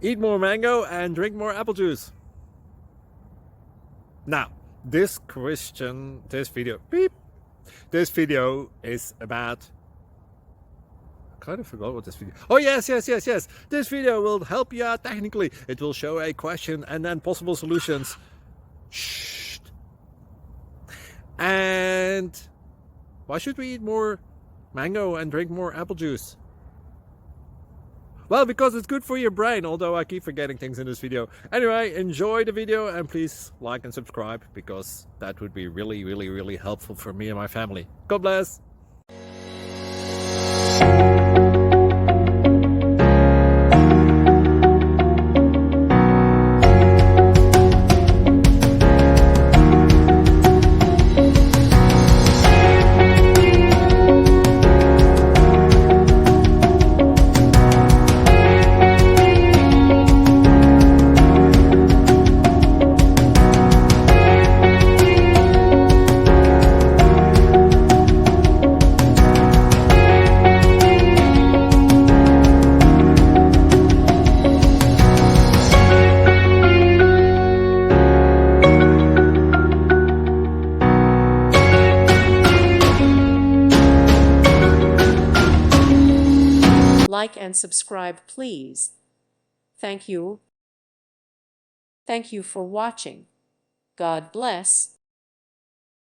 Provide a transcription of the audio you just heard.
Eat more mango and drink more apple juice. Now, this video is about... I kind of forgot what this video... Oh, yes. This video will help you out technically. It will show a question and then possible solutions. Shh. And why should we eat more mango and drink more apple juice? Well, because it's good for your brain, although I keep forgetting things in this video. Anyway, enjoy the video and please like and subscribe, because that would be really helpful for me and my family. God bless! Like and subscribe, please. Thank you. Thank you for watching. God bless.